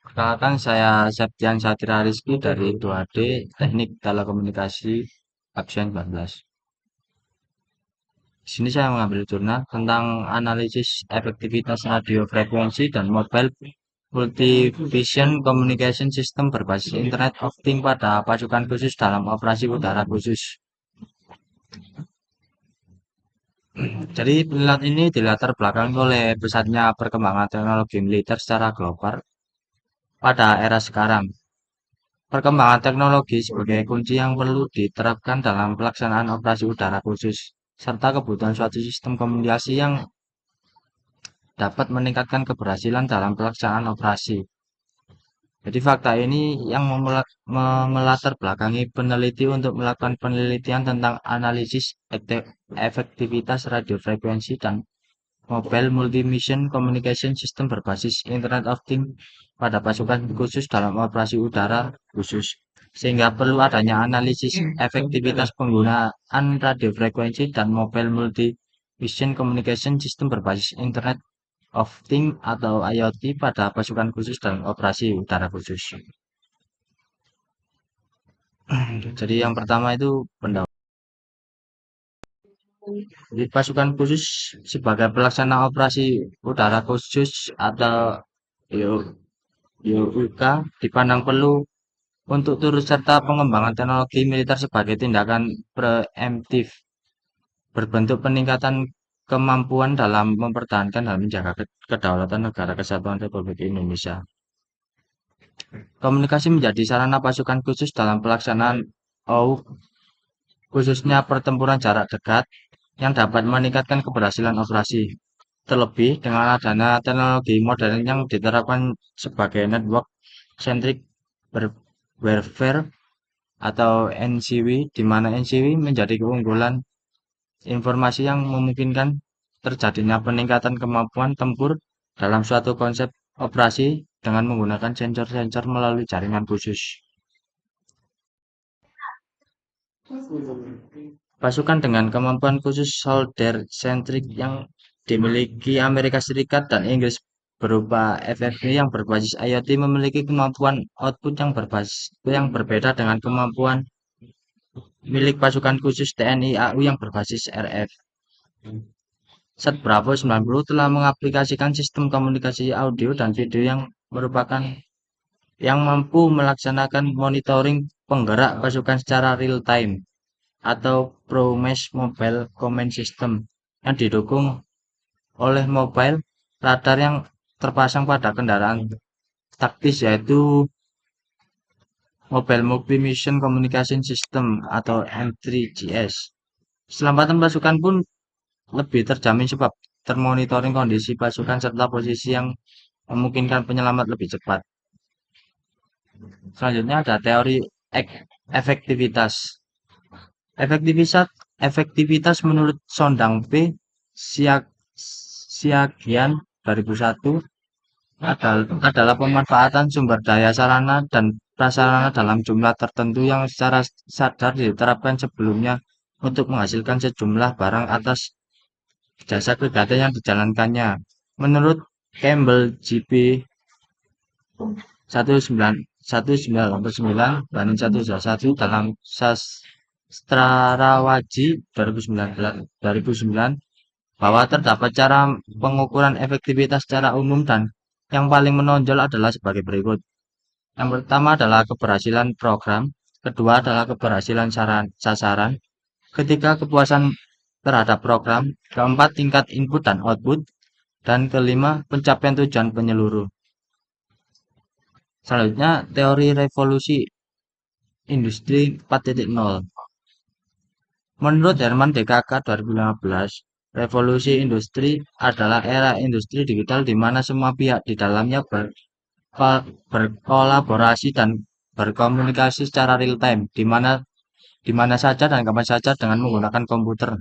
Perkenalkan saya Septian Satria Rizky dari 2D Teknik Telekomunikasi absen 14. Di sini saya mengambil jurnal tentang analisis efektivitas radio frekuensi dan mobile multivision communication system berbasis Internet of Things pada pasukan khusus dalam operasi udara khusus. Jadi penelitian ini dilatar belakangi oleh pesatnya perkembangan teknologi militer secara global pada era sekarang. Perkembangan teknologi sebagai kunci yang perlu diterapkan dalam pelaksanaan operasi udara khusus, serta kebutuhan suatu sistem komunikasi yang dapat meningkatkan keberhasilan dalam pelaksanaan operasi. Jadi fakta ini yang melatar belakangi peneliti untuk melakukan penelitian tentang analisis efektivitas radiofrekuensi dan Mobile Multi-Mission Communication System berbasis Internet of Things pada pasukan khusus dalam operasi udara khusus, sehingga perlu adanya analisis efektivitas penggunaan radiofrekuensi dan Mobile Multi-Mission Communication System berbasis Internet of Things atau IoT pada pasukan khusus dalam operasi udara khusus. Jadi yang pertama itu pendapat. Jadi pasukan khusus sebagai pelaksana operasi udara khusus atau YUK dipandang perlu untuk turut serta pengembangan teknologi militer sebagai tindakan preemptif berbentuk peningkatan kemampuan dalam mempertahankan dan menjaga kedaulatan negara kesatuan Republik Indonesia. Komunikasi menjadi sarana pasukan khusus dalam pelaksanaan OU, khususnya pertempuran jarak dekat, yang dapat meningkatkan keberhasilan operasi. Terlebih dengan adanya teknologi modern yang diterapkan sebagai network centric warfare atau NCW, di mana NCW menjadi keunggulan informasi yang memungkinkan terjadinya peningkatan kemampuan tempur dalam suatu konsep operasi dengan menggunakan sensor-sensor melalui jaringan khusus. Pasukan dengan kemampuan khusus soldier-centric yang dimiliki Amerika Serikat dan Inggris berupa FFV yang berbasis IoT memiliki kemampuan output yang berbeda dengan kemampuan milik pasukan khusus TNI AU yang berbasis RF. Set Bravo 90 telah mengaplikasikan sistem komunikasi audio dan video yang mampu melaksanakan monitoring penggerak pasukan secara real time atau ProMesh Mobile Command System yang didukung oleh mobile radar yang terpasang pada kendaraan taktis, yaitu Mobile Multi-Mission Communication System atau M3GS. Keselamatan pasukan pun lebih terjamin sebab termonitoring kondisi pasukan serta posisi yang memungkinkan penyelamat lebih cepat. Selanjutnya ada teori efektivitas. Efektivitas efektivitas menurut Sondang P. Siagian 2001 adalah pemanfaatan sumber daya sarana dan prasarana dalam jumlah tertentu yang secara sadar diterapkan sebelumnya untuk menghasilkan sejumlah barang atas jasa kegiatan yang dijalankannya. Menurut Campbell J.P. 1989 dalam Sastrawaji 2009 bahwa terdapat cara pengukuran efektivitas secara umum dan yang paling menonjol adalah sebagai berikut. Yang pertama adalah keberhasilan program, kedua adalah keberhasilan sasaran, ketiga kepuasan terhadap program, keempat tingkat input dan output, dan kelima pencapaian tujuan penyeluruh. Selanjutnya teori revolusi industri 4.0. Menurut Herman DKK 2015, revolusi industri adalah era industri digital di mana semua pihak di dalamnya berkolaborasi dan berkomunikasi secara real time, di mana saja dan kapan saja dengan menggunakan komputer.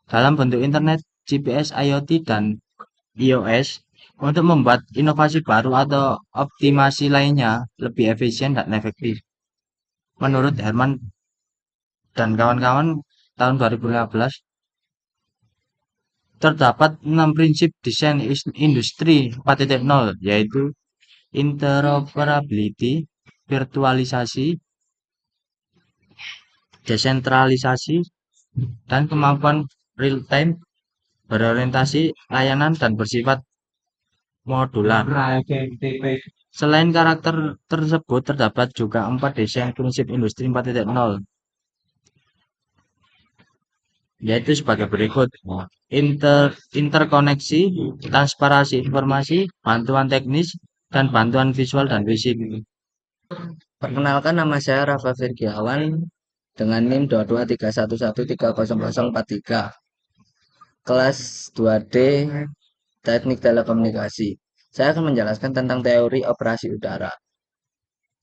Dalam bentuk internet, GPS, IoT, dan iOS untuk membuat inovasi baru atau optimasi lainnya lebih efisien dan efektif. Menurut Herman dan kawan-kawan tahun 2015, terdapat 6 prinsip desain industri 4.0, yaitu interoperability, virtualisasi, desentralisasi, dan kemampuan real-time berorientasi layanan dan bersifat modular. Selain karakter tersebut, terdapat juga 4 desain prinsip industri 4.0, yaitu sebagai berikut. Interkoneksi, transparansi informasi, bantuan teknis, dan bantuan visual dan fisik. Perkenalkan, nama saya Rafa Virgiawan dengan NIM 2231130043, kelas 2D Teknik Telekomunikasi. Saya akan menjelaskan tentang teori operasi udara.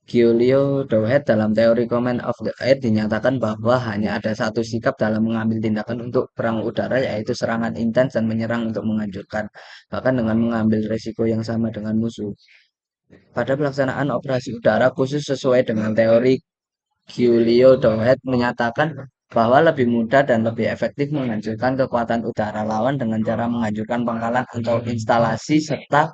Giulio Douhet dalam teori Command of the Air dinyatakan bahwa hanya ada satu sikap dalam mengambil tindakan untuk perang udara, yaitu serangan intens dan menyerang untuk menghancurkan, bahkan dengan mengambil resiko yang sama dengan musuh. Pada pelaksanaan operasi udara khusus sesuai dengan teori Giulio Douhet menyatakan bahwa lebih mudah dan lebih efektif menghancurkan kekuatan udara lawan dengan cara menghancurkan pangkalan atau instalasi serta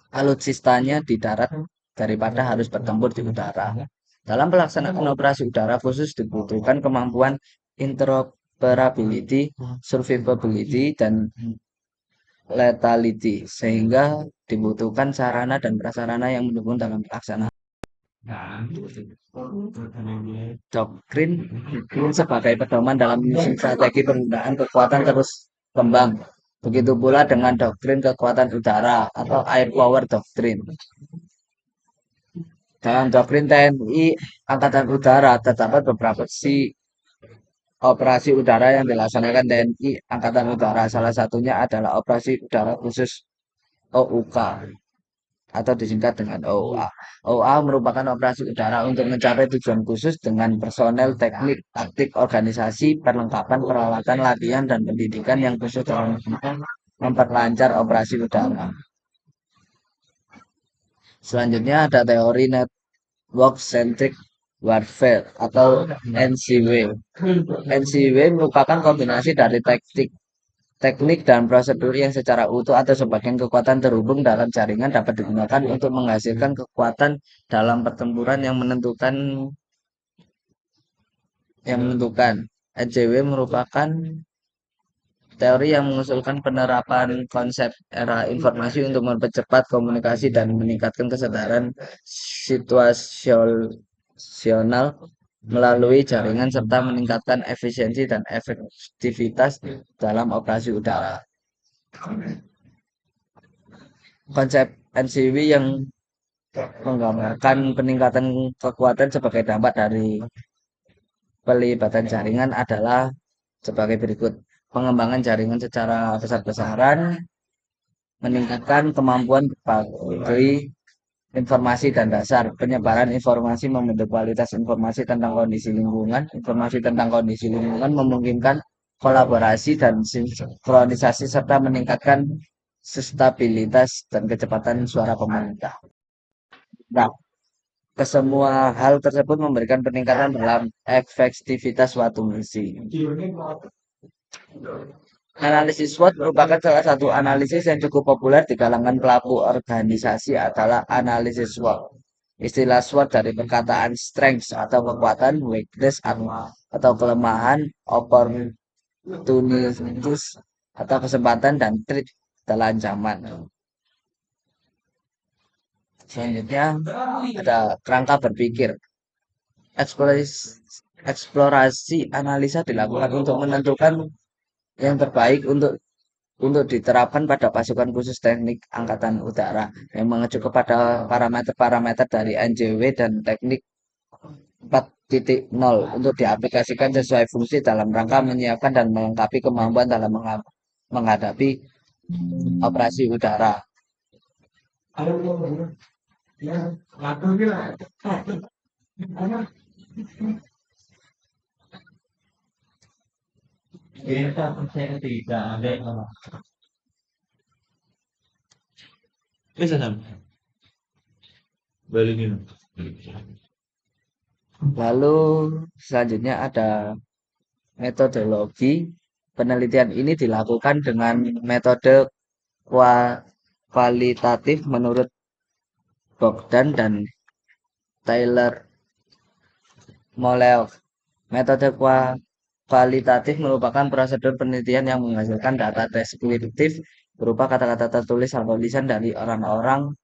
alutsistanya di darat daripada harus bertempur di udara. Dalam pelaksanaan operasi udara khusus dibutuhkan kemampuan interoperability, survivability, dan lethality, sehingga dibutuhkan sarana dan prasarana yang mendukung dalam pelaksanaan. Doktrin sebagai pedoman dalam menyusun strategi penggunaan kekuatan terus kembang. Begitu pula dengan doktrin kekuatan udara atau Air Power Doctrine. Dalam doktrin TNI Angkatan Udara terdapat beberapa operasi udara yang dilaksanakan TNI Angkatan Udara. Salah satunya adalah operasi udara khusus OUK atau disingkat dengan OUA. OUA merupakan operasi udara untuk mencapai tujuan khusus dengan personel, teknik, taktik, organisasi, perlengkapan, peralatan, latihan, dan pendidikan yang khusus dalam memperlancar operasi udara. Selanjutnya ada teori Network Centric Warfare atau NCW. NCW merupakan kombinasi dari teknik dan prosedur yang secara utuh atau sebagian kekuatan terhubung dalam jaringan dapat digunakan untuk menghasilkan kekuatan dalam pertempuran yang menentukan. NCW merupakan teori yang mengusulkan penerapan konsep era informasi untuk mempercepat komunikasi dan meningkatkan kesadaran situasional melalui jaringan serta meningkatkan efisiensi dan efektivitas dalam operasi udara. Konsep NCW yang menggambarkan peningkatan kekuatan sebagai dampak dari pelibatan jaringan adalah sebagai berikut. Pengembangan jaringan secara besar-besaran, meningkatkan kemampuan berbagi informasi dan dasar. Penyebaran informasi membentuk kualitas informasi tentang kondisi lingkungan. Informasi tentang kondisi lingkungan memungkinkan kolaborasi dan sinkronisasi serta meningkatkan stabilitas dan kecepatan suara pemerintah. Nah, kesemua hal tersebut memberikan peningkatan dalam efektivitas suatu misi. Analisis SWOT merupakan salah satu analisis yang cukup populer di kalangan pelaku organisasi adalah analisis SWOT. Istilah SWOT dari perkataan strengths atau kekuatan, weakness atau kelemahan, opportunities atau kesempatan, dan threat adalah ancaman. Selanjutnya ada kerangka berpikir. Eksplorasi analisa dilakukan untuk menentukan yang terbaik untuk diterapkan pada pasukan khusus teknik angkatan udara yang mengacu kepada parameter-parameter dari NJW dan teknik 4.0 untuk diaplikasikan sesuai fungsi dalam rangka menyiapkan dan melengkapi kemampuan dalam menghadapi operasi udara. Lalu selanjutnya ada metodologi. Penelitian ini dilakukan dengan metode kualitatif menurut Bogdan dan Taylor Moleov. Metode kualitatif merupakan prosedur penelitian yang menghasilkan data deskriptif berupa kata-kata tertulis atau tulisan dari orang-orang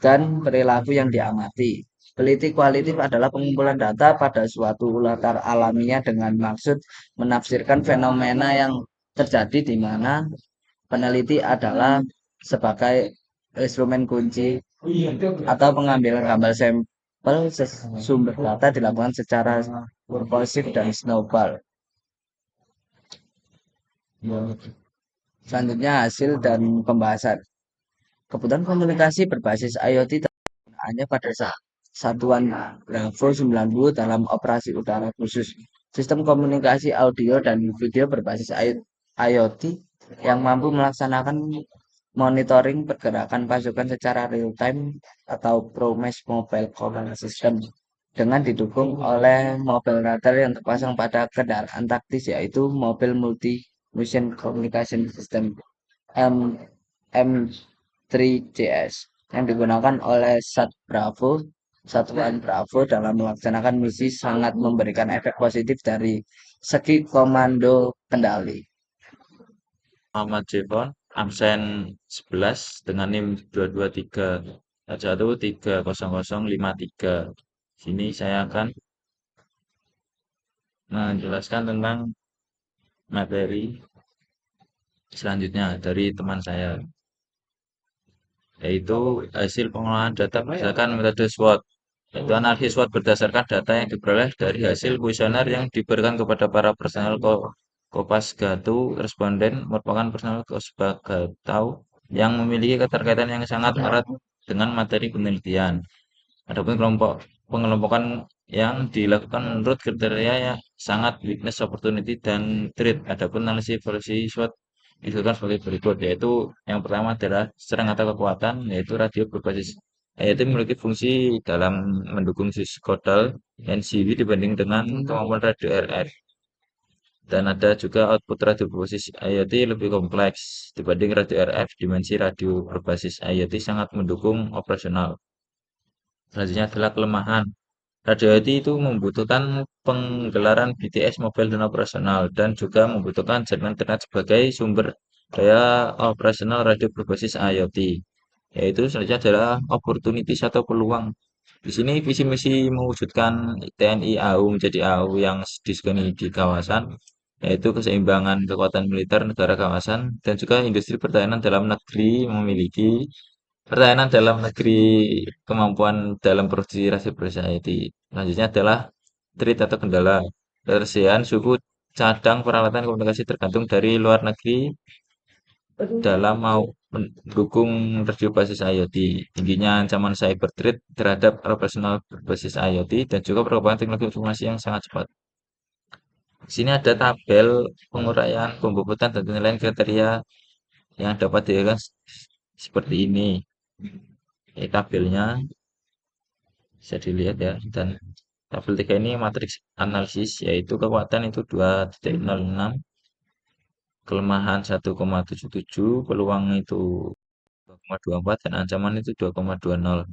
dan perilaku yang diamati. Peliti kualitatif adalah pengumpulan data pada suatu latar alamiah dengan maksud menafsirkan fenomena yang terjadi di mana peneliti adalah sebagai instrumen kunci atau pengambilan gambar sampel sumber data dilakukan secara kursif dan snowball. Selanjutnya hasil dan pembahasan. Kebutuhan komunikasi berbasis IoT hanya pada satuan Bravo 90 dalam operasi udara khusus. Sistem komunikasi audio dan video berbasis IoT yang mampu melaksanakan monitoring pergerakan pasukan secara real time atau ProMesh Mobile Command System dengan didukung oleh mobil radar yang terpasang pada kendaraan taktis yaitu Mobile Multi Mission Communication System M3JS yang digunakan oleh Satuan Bravo dalam melaksanakan misi sangat memberikan efek positif dari segi komando kendali. Muhammad Jefon, absen 11 dengan NIM 22311300053. Sini saya akan menjelaskan tentang materi selanjutnya dari teman saya, yaitu hasil pengolahan data berdasarkan metode SWOT. Yaitu analisis SWOT berdasarkan data yang diperoleh dari hasil kuesioner yang diberikan kepada para personel Kopasgatau. Responden merupakan personel Kopasgatau yang memiliki keterkaitan yang sangat erat dengan materi penelitian. Adapun pengelompokan yang dilakukan menurut kriteria yang sangat weakness, opportunity, dan threat. Adapun analisis evaluasi SWOT disebutkan sebagai berikut, yaitu yang pertama adalah strength atau kekuatan, yaitu radio berbasis yaitu memiliki fungsi dalam mendukung syscodal NCV dibanding dengan kemampuan radio RF. Dan ada juga output radio berbasis IoT lebih kompleks dibanding radio RF. Dimensi radio berbasis IoT sangat mendukung operasional. Selanjutnya adalah kelemahan. Radio IoT itu membutuhkan penggelaran BTS mobile dan operasional dan juga membutuhkan jaringan internet sebagai sumber daya operasional radio berbasis IoT. Yaitu selanjutnya adalah opportunities atau peluang. Di sini visi misi mewujudkan TNI AU menjadi AU yang disegani di kawasan, yaitu keseimbangan kekuatan militer negara kawasan dan juga industri pertahanan dalam negeri memiliki pertahanan dalam negeri kemampuan dalam produksi radio berbasis IoT. Selanjutnya adalah threat atau kendala. Ketersediaan suku cadang peralatan komunikasi tergantung dari luar negeri dalam mau mendukung radio basis IoT. Tingginya ancaman cyber threat terhadap operasional berbasis IoT dan juga perkembangan teknologi informasi yang sangat cepat. Di sini ada tabel penguraian pembobotan dan penilaian kriteria yang dapat dilihat seperti ini. Ini tabelnya bisa dilihat ya, dan tabel 3 ini matriks analisis, yaitu kekuatan itu 2,06, kelemahan 1,77, peluang itu 2,24, dan ancaman itu 2,20.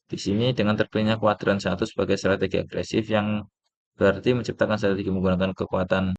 Di sini dengan terpilihnya kuadran 1 sebagai strategi agresif yang berarti menciptakan strategi menggunakan kekuatan